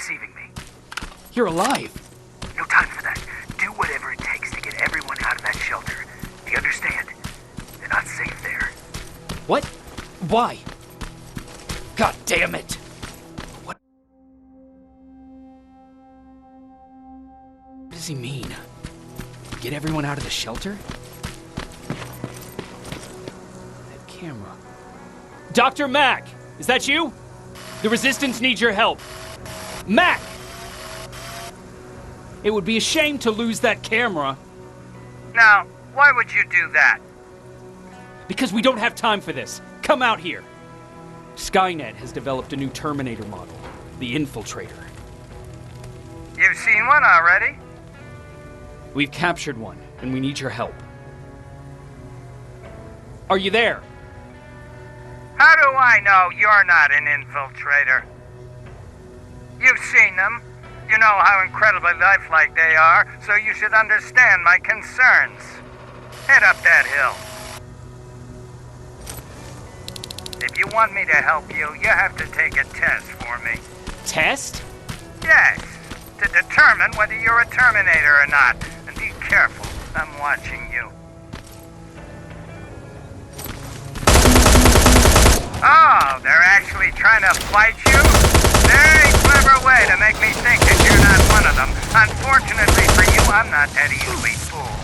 deceiving me. You're alive. No time for that. Do whatever it takes to get everyone out of that shelter. Do you understand? They're not safe there. What? Why? God damn it! What does he mean? Get everyone out of the shelter? That camera. Dr. Mack! Is that you? The Resistance needs your help. Mack! It would be a shame to lose that camera. Now, why would you do that? Because we don't have time for this. Come out here. Skynet has developed a new Terminator model, the Infiltrator. You've seen one already? We've captured one, and we need your help. Are you there? How do I know you're not an infiltrator? You've seen them. You know how incredibly lifelike they are, so you should understand my concerns. Head up that hill. If you want me to help you, you have to take a test for me. Test? Yes, to determine whether you're a Terminator or not. And be careful, I'm watching you. Oh, they're actually trying to fight you? Very clever way to make me think that you're not one of them. Unfortunately for you, I'm not that easily fooled.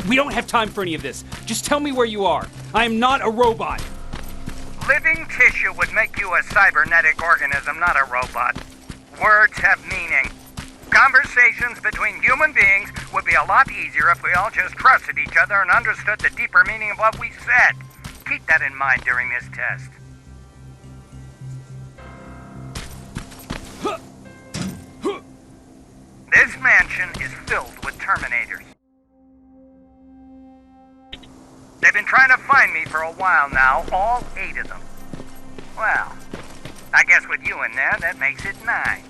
We don't have time for any of this. Just tell me where you are. I am not a robot. Living tissue would make you a cybernetic organism, not a robot. Words have meaning. Conversations between human beings would be a lot easier if we all just trusted each other and understood the deeper meaning of what we said. Keep that in mind during this test. This mansion is filled with Terminators. They've been trying to find me for a while now, all 8 of them. Well, I guess with you in there, that makes it 9.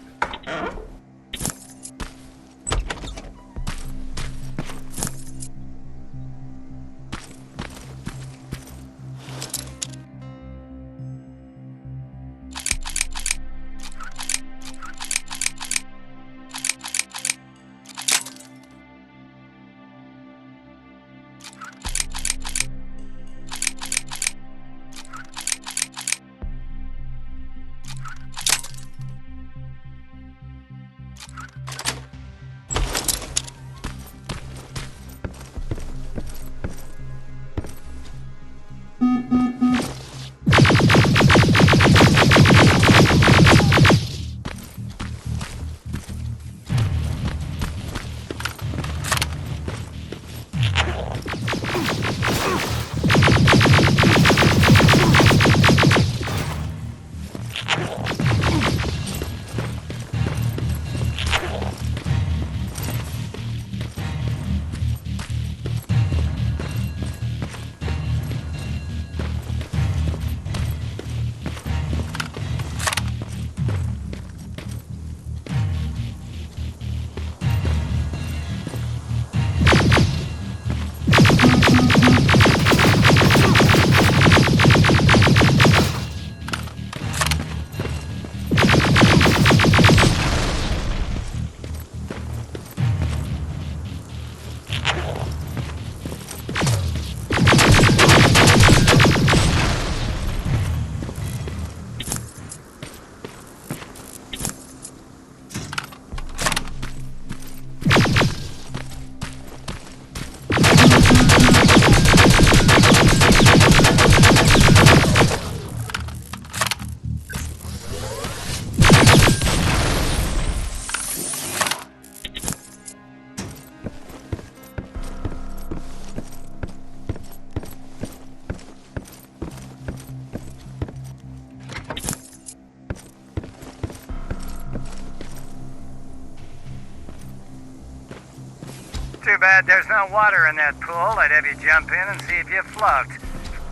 bad there's no water in that pool. I'd have you jump in and see if you float.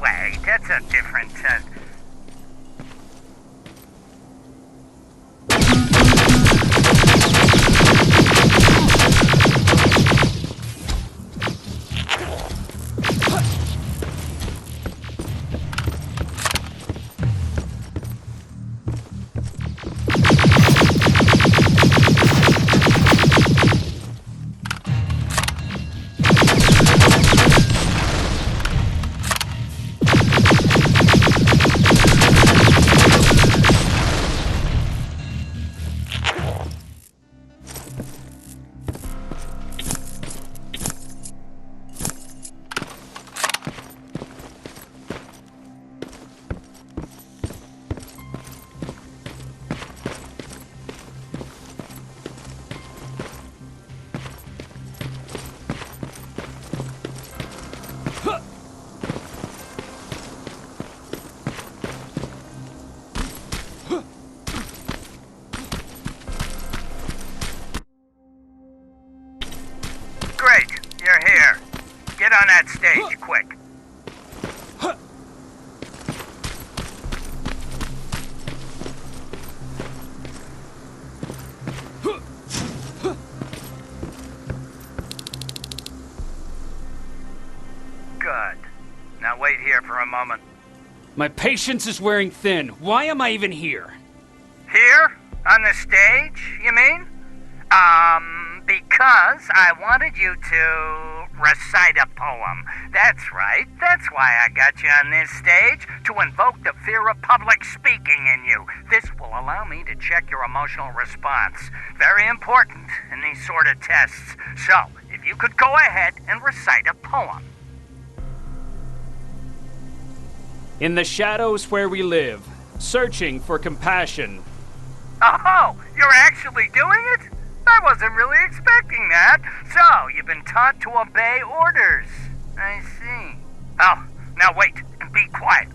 Wait, that's a different test. Great, you're here. Get on that stage, quick. Good. Now wait here for a moment. My patience is wearing thin. Why am I even here? Here? On the stage, you mean? Because I wanted you to recite a poem. That's right. That's why I got you on this stage, to invoke the fear of public speaking in you. This will allow me to check your emotional response. Very important in these sort of tests. So, if you could go ahead and recite a poem. In the shadows where we live, searching for compassion. Oh, you're actually doing it? I wasn't really expecting that. So, you've been taught to obey orders. I see. Oh, now wait and be quiet.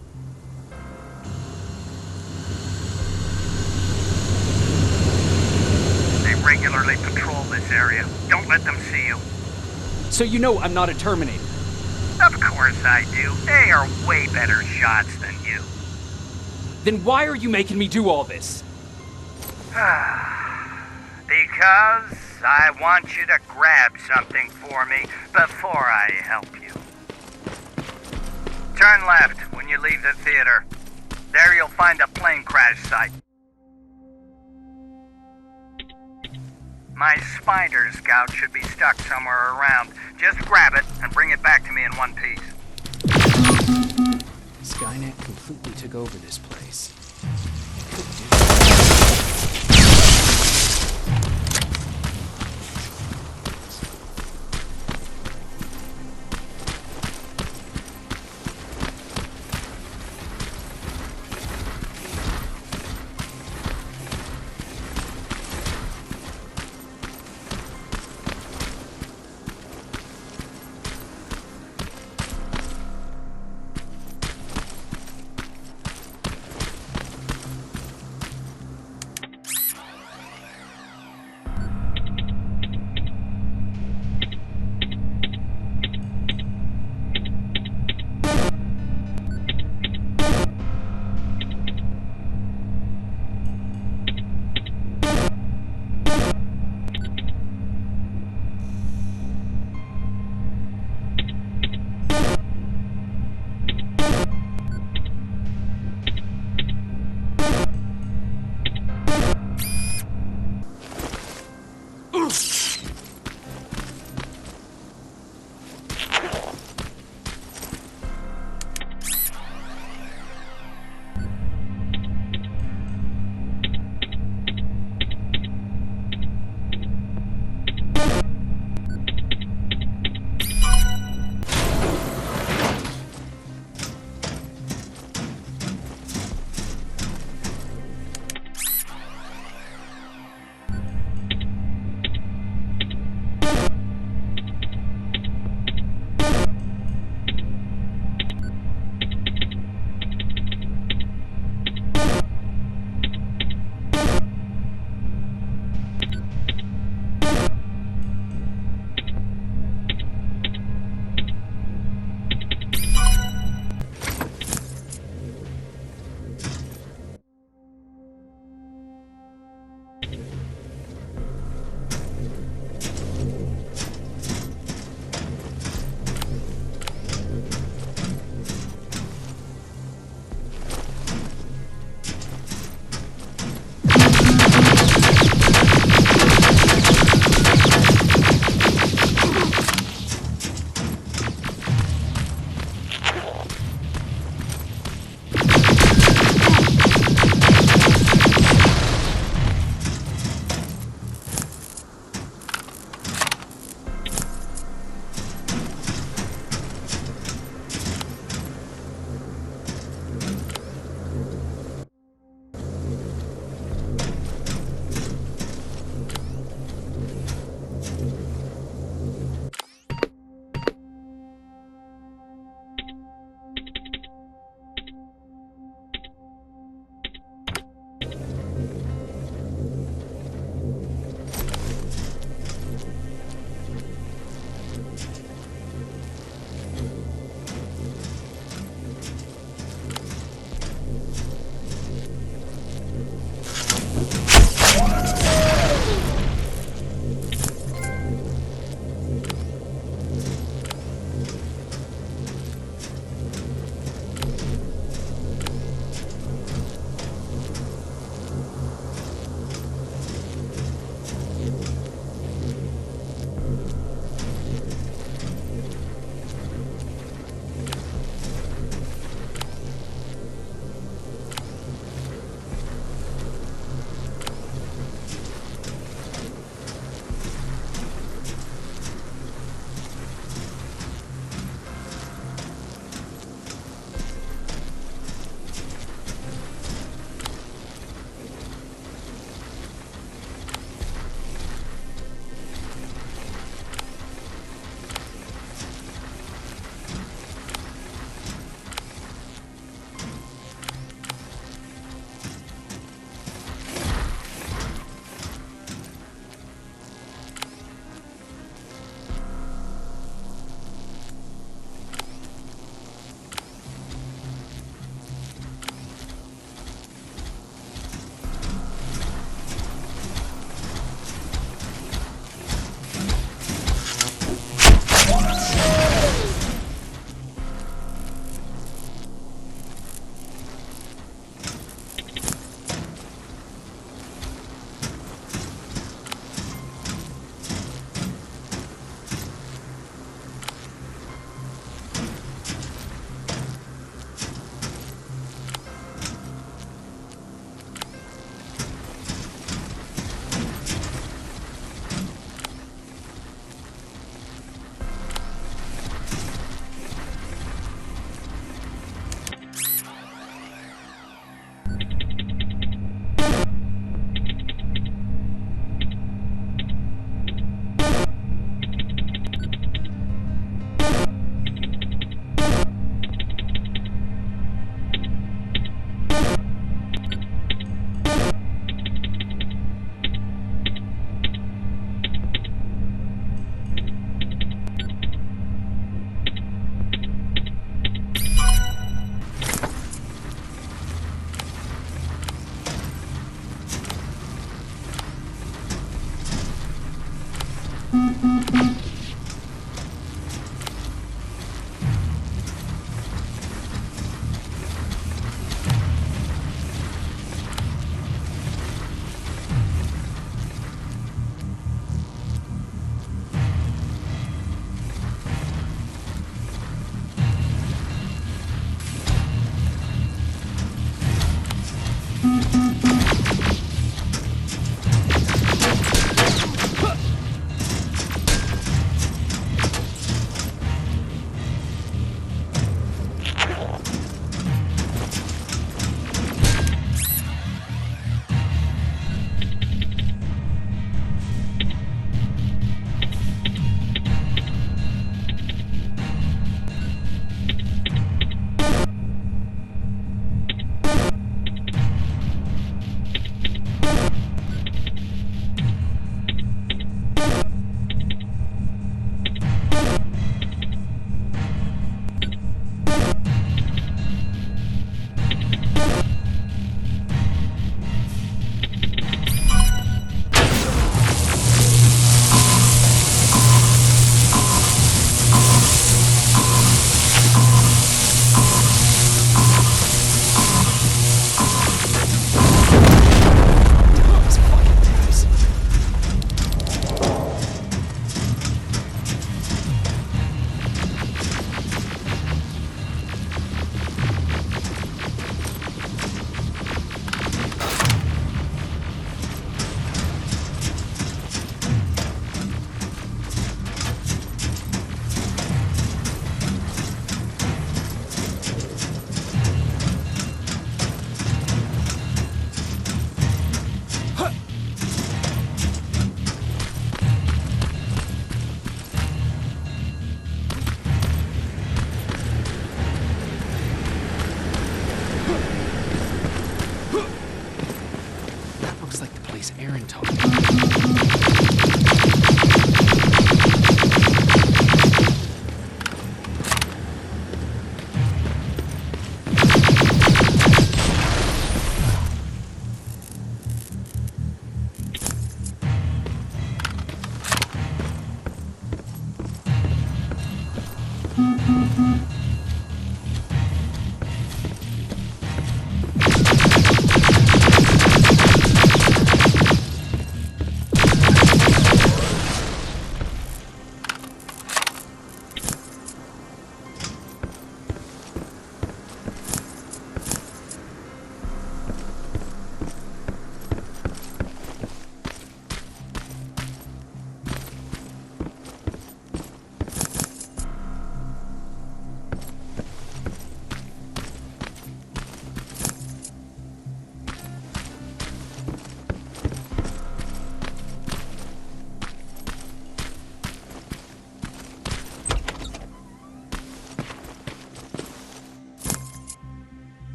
They regularly patrol this area. Don't let them see you. So you know I'm not a Terminator. Of course I do. They are way better shots than you. Then why are you making me do all this? Because I want you to grab something for me before I help you. Turn left when you leave the theater. There you'll find a plane crash site. My spider scout should be stuck somewhere around. Just grab it and bring it back to me in one piece. Skynet completely took over this place.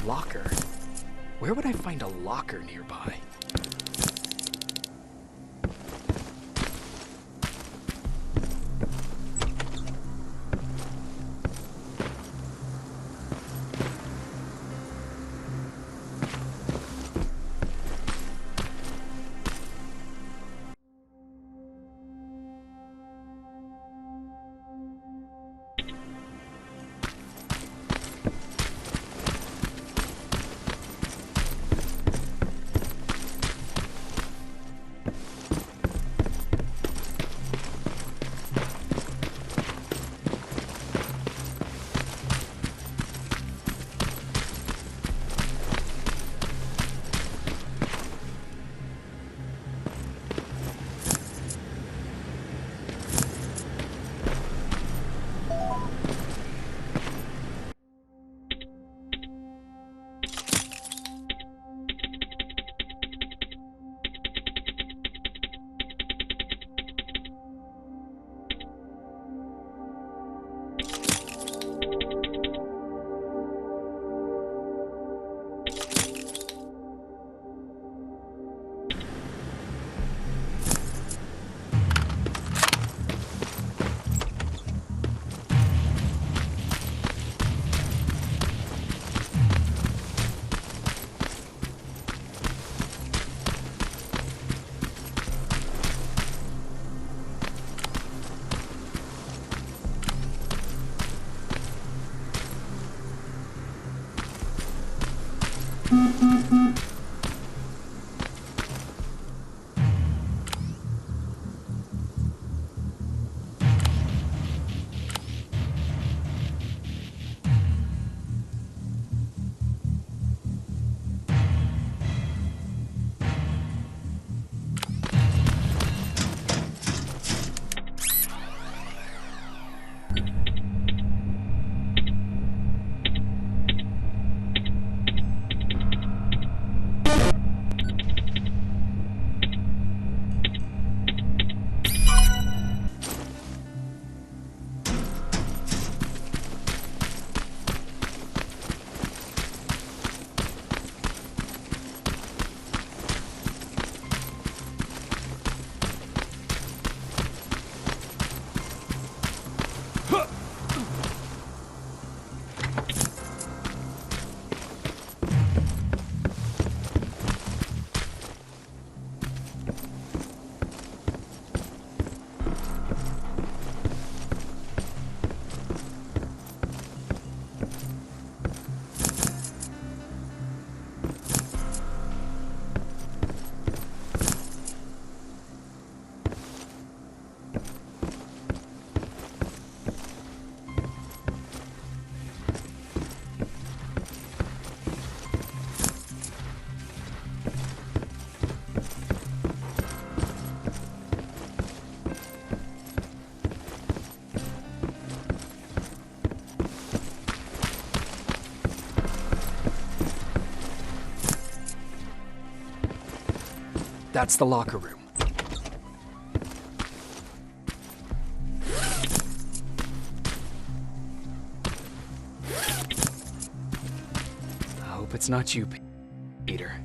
locker. Where would I find a locker nearby? That's the locker room. I hope it's not you, Peter.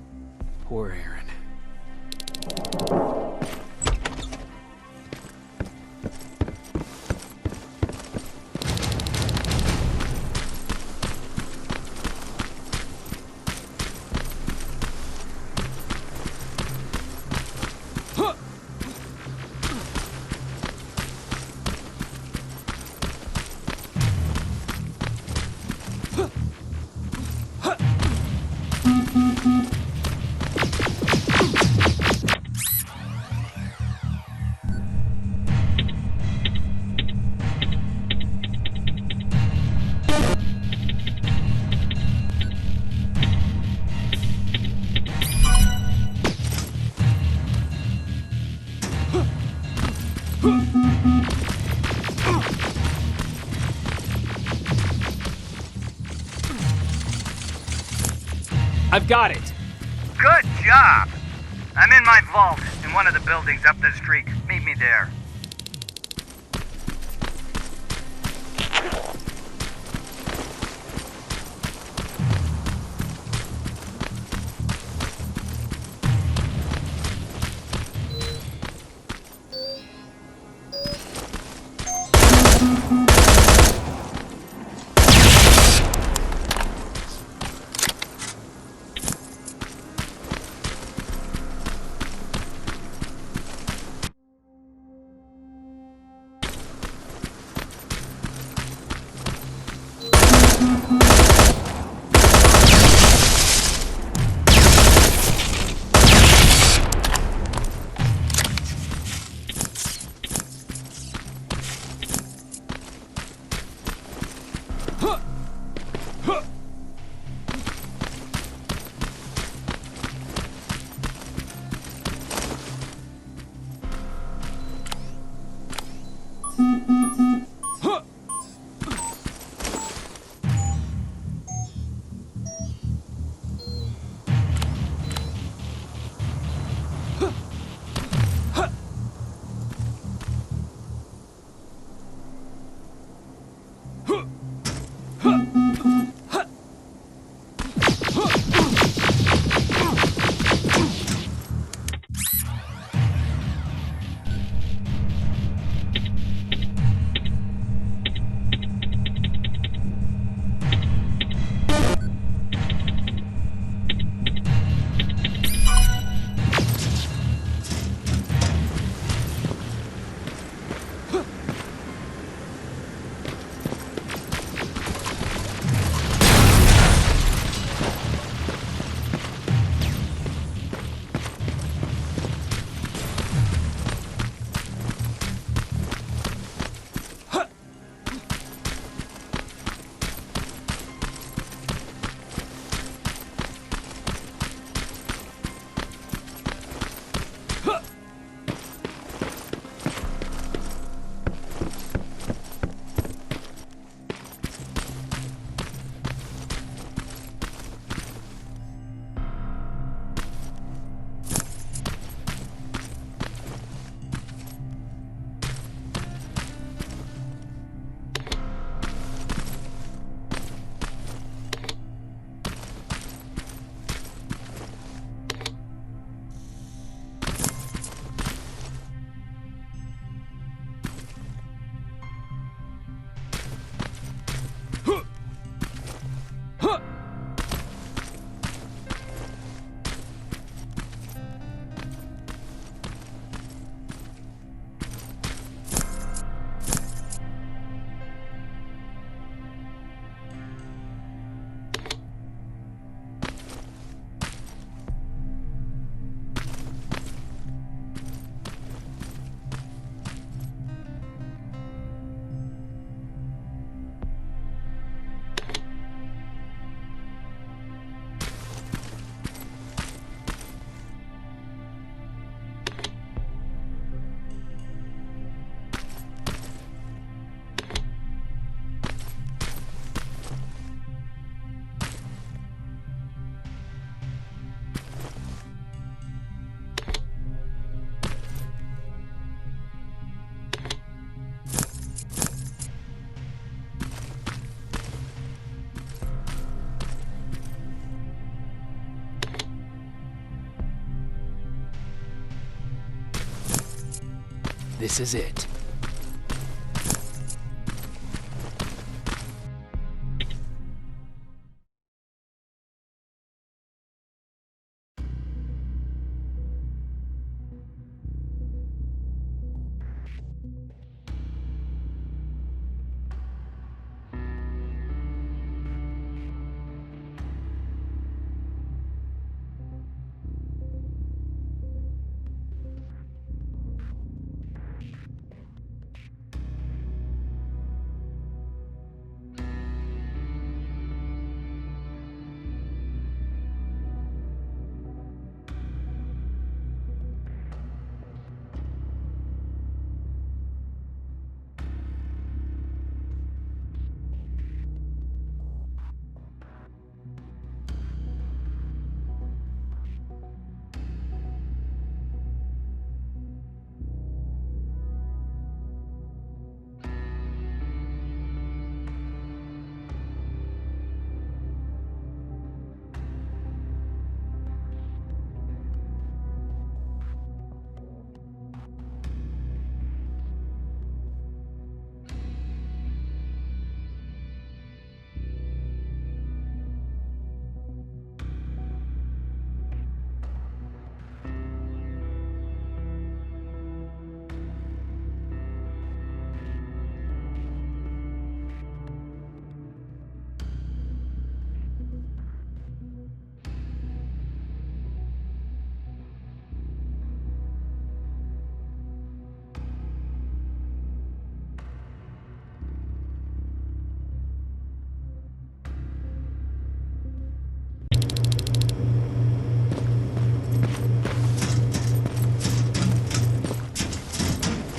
Poor Aaron. I've got it. Good job. I'm in my vault in one of the buildings up the street. Meet me there. This is it.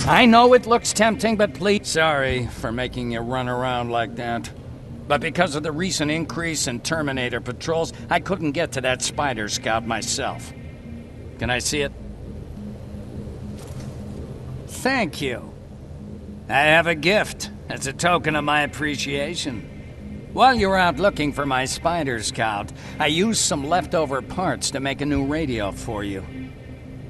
I know it looks tempting, but please... Sorry for making you run around like that. But because of the recent increase in Terminator patrols, I couldn't get to that Spider Scout myself. Can I see it? Thank you. I have a gift as a token of my appreciation. While you were out looking for my Spider Scout, I used some leftover parts to make a new radio for you.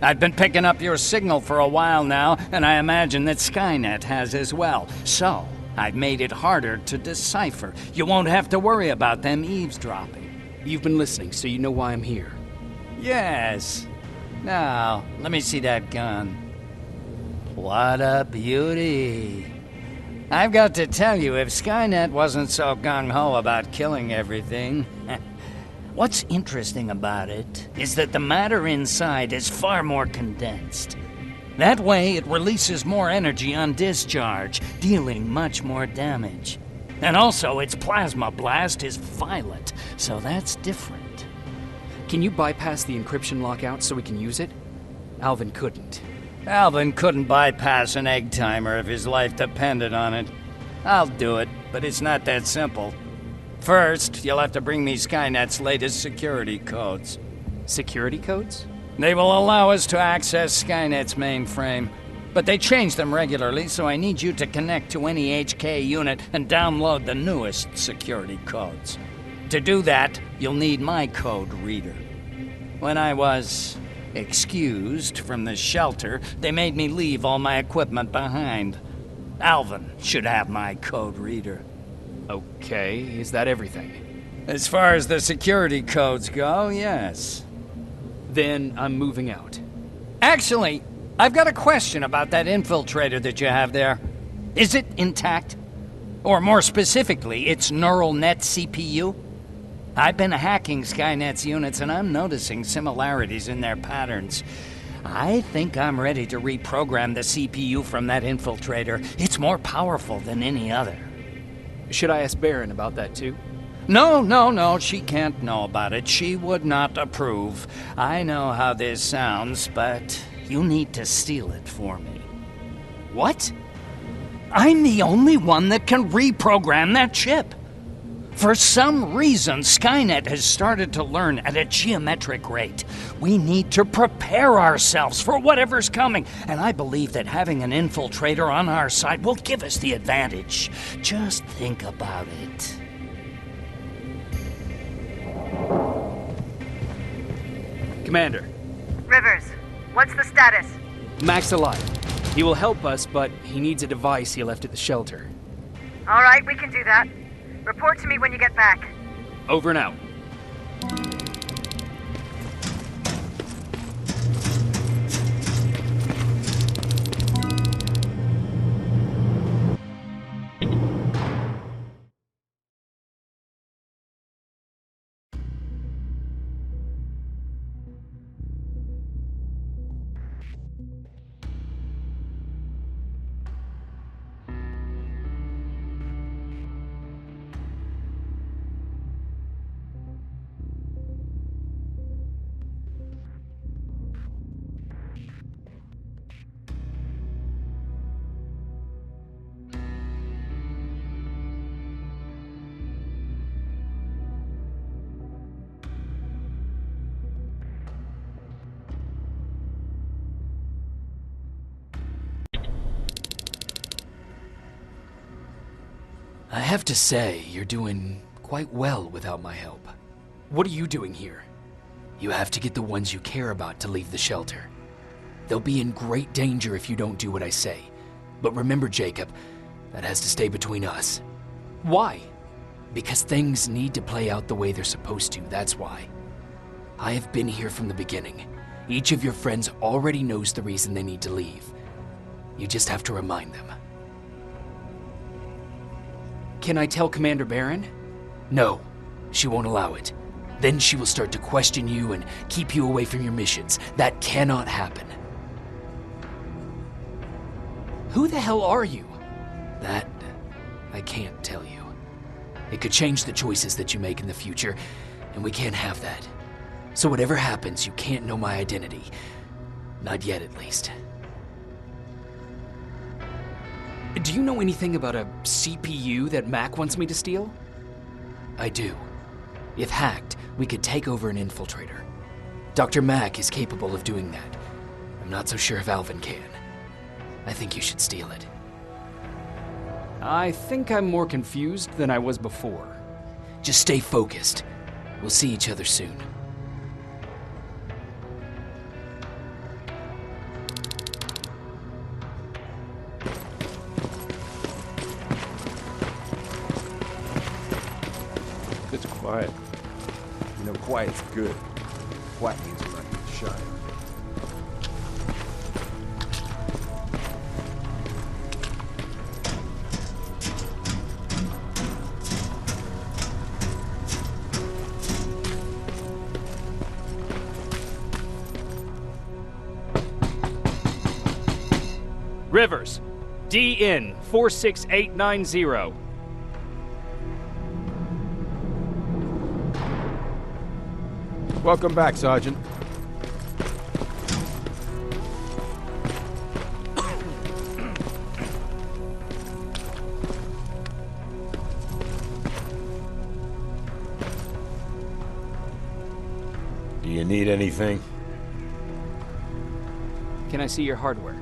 I've been picking up your signal for a while now, and I imagine that Skynet has as well. So, I've made it harder to decipher. You won't have to worry about them eavesdropping. You've been listening, so you know why I'm here. Yes. Now, let me see that gun. What a beauty. I've got to tell you, if Skynet wasn't so gung-ho about killing everything... What's interesting about it is that the matter inside is far more condensed. That way, it releases more energy on discharge, dealing much more damage. And also, its plasma blast is violent, so that's different. Can you bypass the encryption lockout so we can use it? Alvin couldn't. Alvin couldn't bypass an egg timer if his life depended on it. I'll do it, but it's not that simple. First, you'll have to bring me Skynet's latest security codes. Security codes? They will allow us to access Skynet's mainframe, but they change them regularly, so I need you to connect to any HK unit and download the newest security codes. To do that, you'll need my code reader. When I was excused from the shelter, they made me leave all my equipment behind. Alvin should have my code reader. Okay, is that everything? As far as the security codes go, yes. Then I'm moving out. Actually, I've got a question about that infiltrator that you have there. Is it intact? Or more specifically, its neural net CPU? I've been hacking Skynet's units and I'm noticing similarities in their patterns. I think I'm ready to reprogram the CPU from that infiltrator. It's more powerful than any other. Should I ask Baron about that too? No, she can't know about it. She would not approve. I know how this sounds, but you need to steal it for me. What? I'm the only one that can reprogram that chip. For some reason, Skynet has started to learn at a geometric rate. We need to prepare ourselves for whatever's coming, and I believe that having an infiltrator on our side will give us the advantage. Just think about it. Commander. Rivers, what's the status? Mac's alive. He will help us, but he needs a device he left at the shelter. All right, we can do that. Report to me when you get back. Over and out. I have to say, you're doing quite well without my help. What are you doing here? You have to get the ones you care about to leave the shelter. They'll be in great danger if you don't do what I say. But remember, Jacob, that has to stay between us. Why? Because things need to play out the way they're supposed to, that's why. I have been here from the beginning. Each of your friends already knows the reason they need to leave. You just have to remind them. Can I tell Commander Baron? No, she won't allow it. Then she will start to question you and keep you away from your missions. That cannot happen. Who the hell are you? That, I can't tell you. It could change the choices that you make in the future, and we can't have that. So whatever happens, you can't know my identity. Not yet, at least. Do you know anything about a CPU that Mac wants me to steal? I do. If hacked, we could take over an infiltrator. Dr. Mac is capable of doing that. I'm not so sure if Alvin can. I think you should steal it. I think I'm more confused than I was before. Just stay focused. We'll see each other soon. It's quiet. You know, quiet's good. Quiet means we're not getting shot. Rivers, DN 46890. Welcome back, Sergeant. Do you need anything? Can I see your hardware?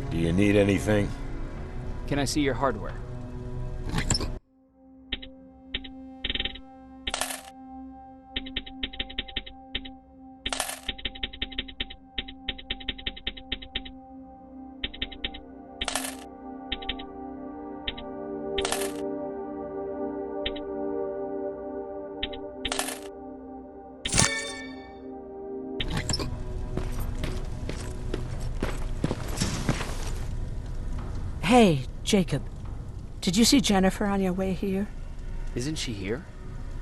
Do you need anything? Can I see your hardware? Hey, Jacob. Did you see Jennifer on your way here? Isn't she here?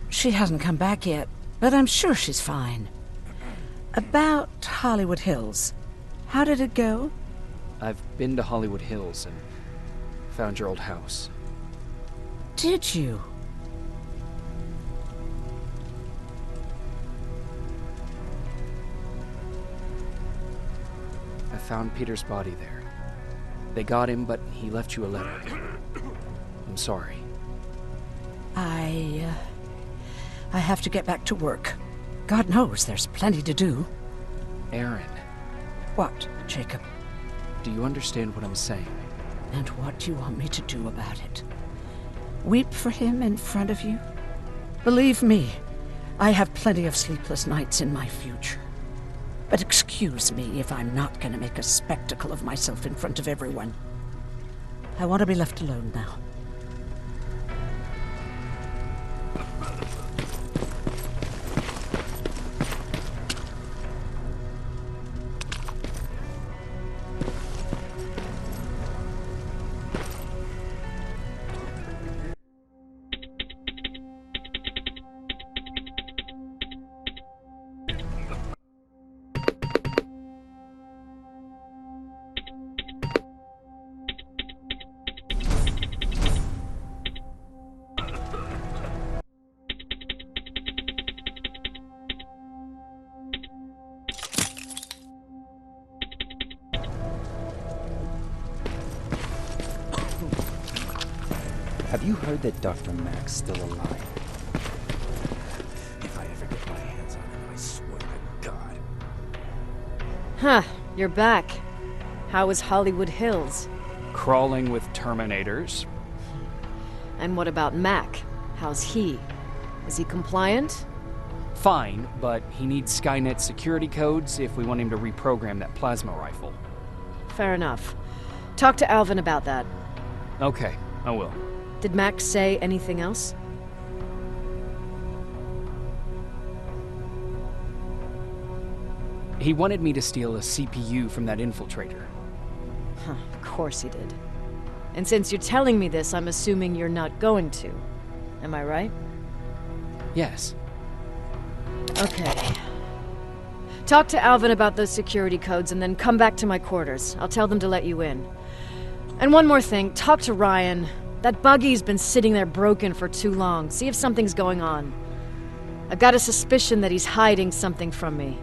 She hasn't come back yet, but I'm sure she's fine. About Hollywood Hills. How did it go? I've been to Hollywood Hills and found your old house. Did you? I found Peter's body there. They got him, but he left you a letter. I'm sorry. I have to get back to work. God knows there's plenty to do. Aaron, What, Jacob? do you understand what I'm saying? And what do you want me to do about it? Weep for him in front of you? Believe me, I have plenty of sleepless nights in my future. But excuse me if I'm not going to make a spectacle of myself in front of everyone. I want to be left alone now. you heard that Dr. Mack's still alive? If I ever get my hands on him, I swear to God. Huh, you're back. How is Hollywood Hills? Crawling with Terminators. And what about Mac? How's he? Is he compliant? Fine, but he needs Skynet security codes if we want him to reprogram that plasma rifle. Fair enough. Talk to Alvin about that. Okay, I will. Did Mac say anything else? He wanted me to steal a CPU from that infiltrator. Huh, of course he did. And since you're telling me this, I'm assuming you're not going to. Am I right? Yes. Okay. Talk to Alvin about those security codes and then come back to my quarters. I'll tell them to let you in. And one more thing, talk to Ryan. That buggy's been sitting there broken for too long. See if something's going on. I've got a suspicion that he's hiding something from me.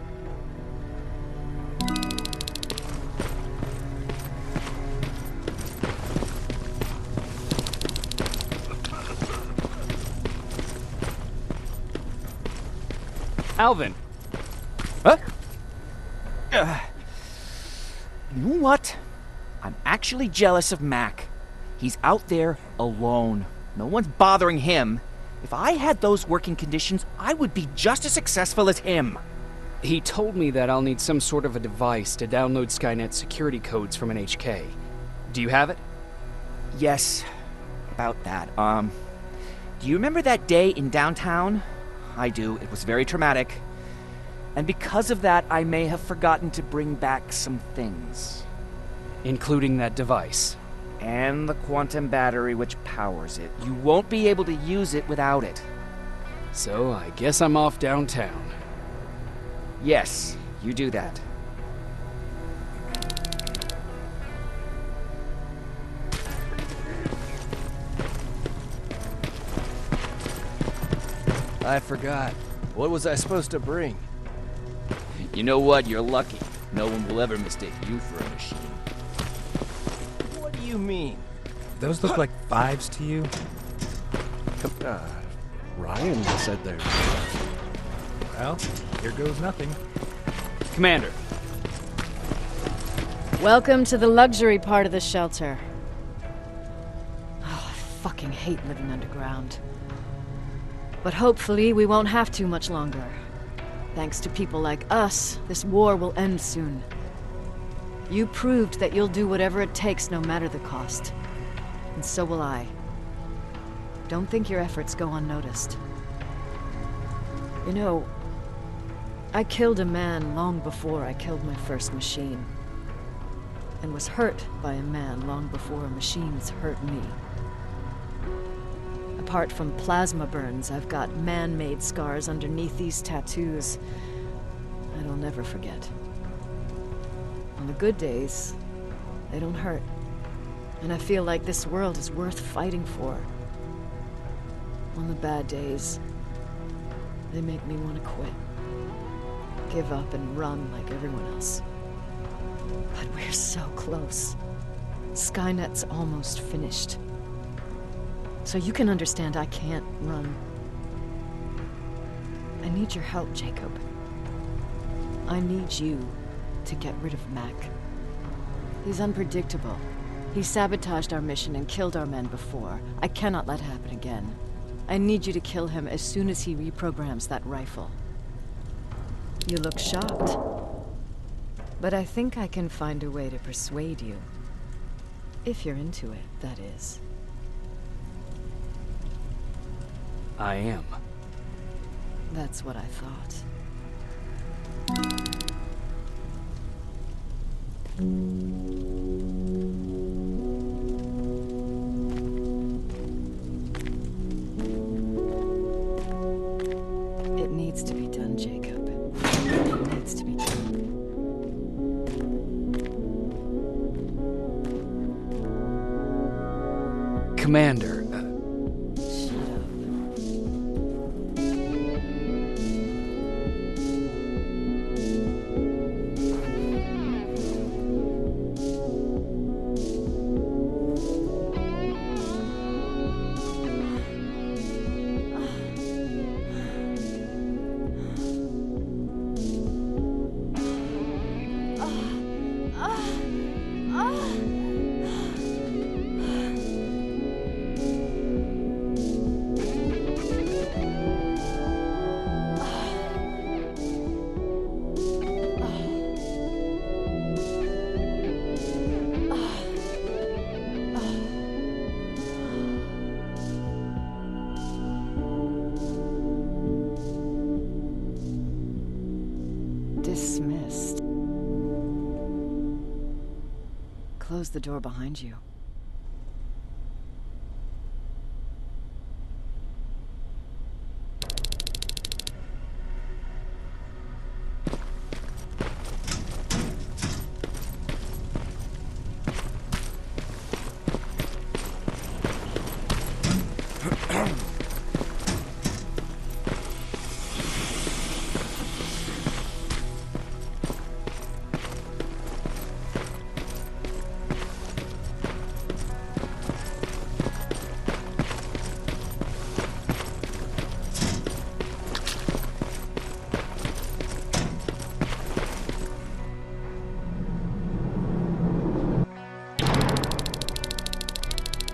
Alvin! Huh? You know what? I'm actually jealous of Mac. He's out there alone. No one's bothering him. If I had those working conditions, I would be just as successful as him. He told me that I'll need some sort of a device to download Skynet security codes from an HK. Do you have it? Yes, about that. Do you remember that day in downtown? I do. It was very traumatic. And because of that, I may have forgotten to bring back some things. Including that device. And the quantum battery which powers it. You won't be able to use it without it. So I guess I'm off downtown. Yes, you do that. I forgot. What was I supposed to bring? You know what? You're lucky. No one will ever mistake you for a machine. What do you mean? Those look like fives to you? Ryan said they're... Well, here goes nothing. Commander. Welcome to the luxury part of the shelter. Oh, I fucking hate living underground. But hopefully we won't have to much longer. Thanks to people like us, this war will end soon. You proved that you'll do whatever it takes no matter the cost. And so will I. Don't think your efforts go unnoticed. You know, I killed a man long before I killed my first machine. And was hurt by a man long before machines hurt me. Apart from plasma burns, I've got man-made scars underneath these tattoos that I'll never forget. On the good days, they don't hurt. And I feel like this world is worth fighting for. On the bad days, they make me want to quit. Give up and run like everyone else. But we're so close. Skynet's almost finished. So you can understand I can't run. I need your help, Jacob. I need you to get rid of Mac. He's unpredictable. He sabotaged our mission and killed our men before. I cannot let it happen again. I need you to kill him as soon as he reprograms that rifle. You look shocked. But I think I can find a way to persuade you. If you're into it, that is. I am. That's what I thought. It needs to be done, Jacob. It needs to be done. Commander, Shut up. close the door behind you.